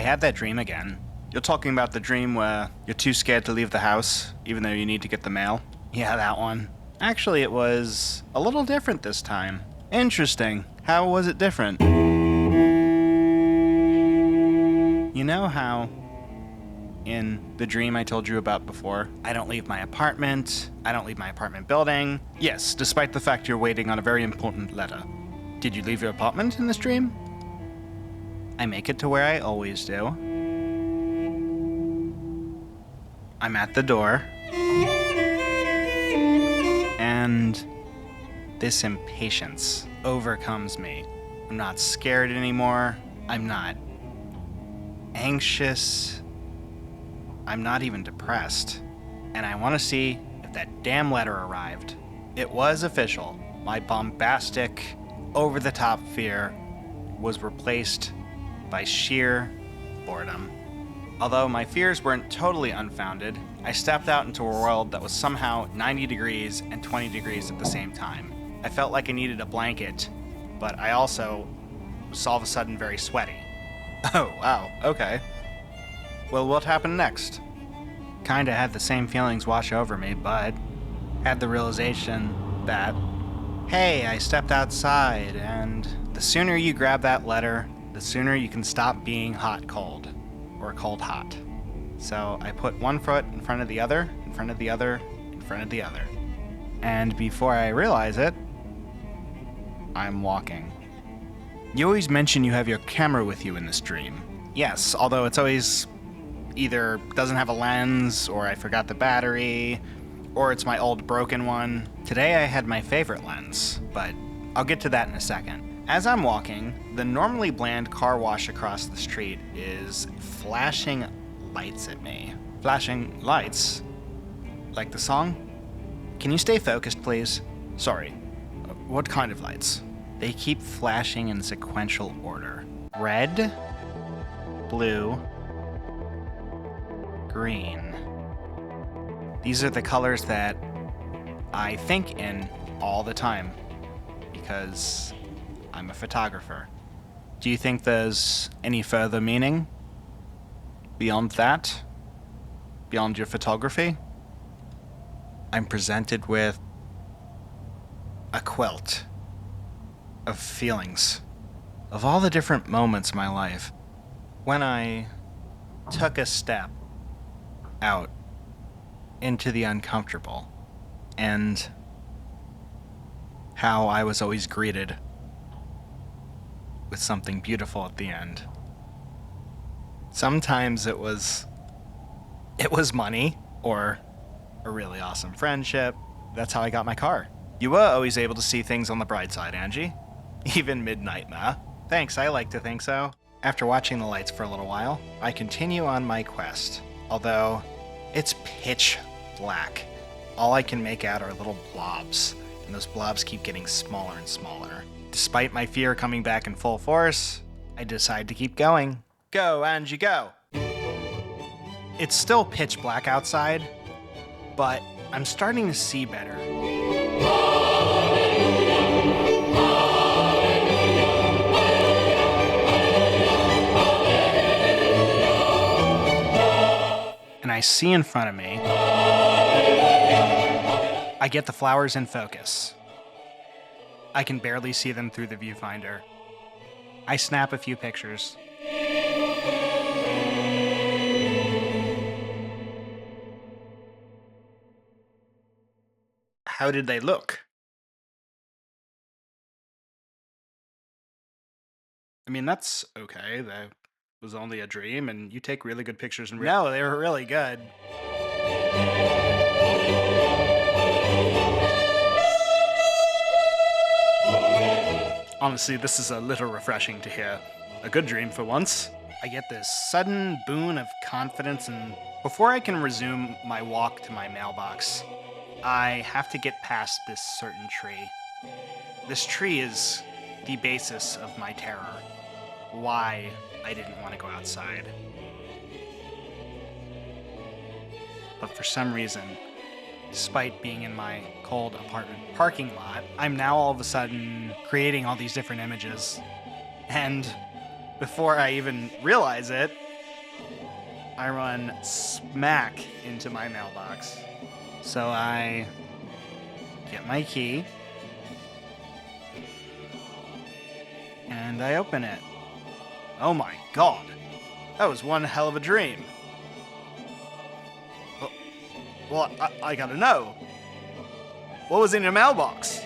had that dream again. You're talking about the dream where you're too scared to leave the house, even though you need to get the mail? Yeah, that one. Actually, it was a little different this time. Interesting. How was it different? You know how in the dream I told you about before, I don't leave my apartment, I don't leave my apartment building. Yes, despite the fact you're waiting on a very important letter. Did you leave your apartment in this dream? I make it to where I always do. I'm at the door. And this impatience overcomes me. I'm not scared anymore. I'm not anxious. I'm not even depressed. And I want to see if that damn letter arrived. It was official. My bombastic, over-the-top fear was replaced by sheer boredom. Although my fears weren't totally unfounded, I stepped out into a world that was somehow 90 degrees and 20 degrees at the same time. I felt like I needed a blanket, but I also was all of a sudden very sweaty. Oh, wow, okay. Well, what happened next? Kinda had the same feelings wash over me, but had the realization that, hey, I stepped outside, and the sooner you grab that letter, the sooner you can stop being hot-cold, or cold-hot. So I put one foot in front of the other, in front of the other, in front of the other. And before I realize it, I'm walking. You always mention you have your camera with you in this dream. Yes, although it's always either doesn't have a lens, or I forgot the battery, or it's my old broken one. Today I had my favorite lens, but I'll get to that in a second. As I'm walking, the normally bland car wash across the street is flashing lights at me. Flashing lights? Like the song? Can you stay focused, please? Sorry. What kind of lights? They keep flashing in sequential order. Red, blue, green. These are the colors that I think in all the time because I'm a photographer. Do you think there's any further meaning beyond that? Beyond your photography? I'm presented with a quilt of feelings, of all the different moments in my life. When I took a step out into the uncomfortable, and how I was always greeted with something beautiful at the end. Sometimes it was money, or a really awesome friendship. That's how I got my car. You were always able to see things on the bright side, Angie. Even midnight, ma. Thanks, I like to think so. After watching the lights for a little while, I continue on my quest. Although, it's pitch black. All I can make out are little blobs, and those blobs keep getting smaller and smaller. Despite my fear coming back in full force, I decide to keep going. Go, Angie, go! It's still pitch black outside, but I'm starting to see better. And I see in front of me, I get the flowers in focus. I can barely see them through the viewfinder. I snap a few pictures. How did they look? I mean, that's okay. That was only a dream, and you take really good pictures in real. No, they were really good. Honestly, this is a little refreshing to hear. A good dream for once. I get this sudden boon of confidence, and before I can resume my walk to my mailbox, I have to get past this certain tree. This tree is the basis of my terror. Why I didn't want to go outside. But for some reason, despite being in my cold apartment parking lot, I'm now all of a sudden creating all these different images. And before I even realize it, I run smack into my mailbox. So I get my key and I open it. Oh my god, that was one hell of a dream. Well, I gotta know. What was in your mailbox?